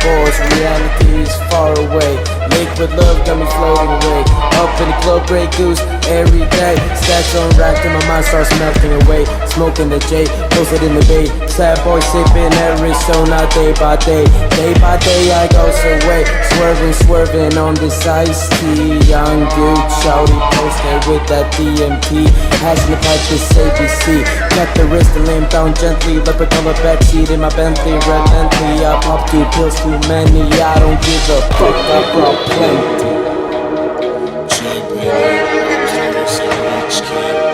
balls, reality is far away. Liquid love got me floating away. Up in the club, Grey Goose every day. Stacks on rack and my mind starts melting away. Smoking the J, posted in the bay. Sad boy sipping Arizona day by day. Day by day I go away. Swerving, swerving on this iced tea. Young dude, shouty posted with that DMT. Passing the pipe, this ABC. Cut the wrist and lay him down gently. Leopard color backseat in my Bentley, relentlessly. I pop 2 pills, too many. I don't give a fuck, I brought plenty. G, baby, 078 kid.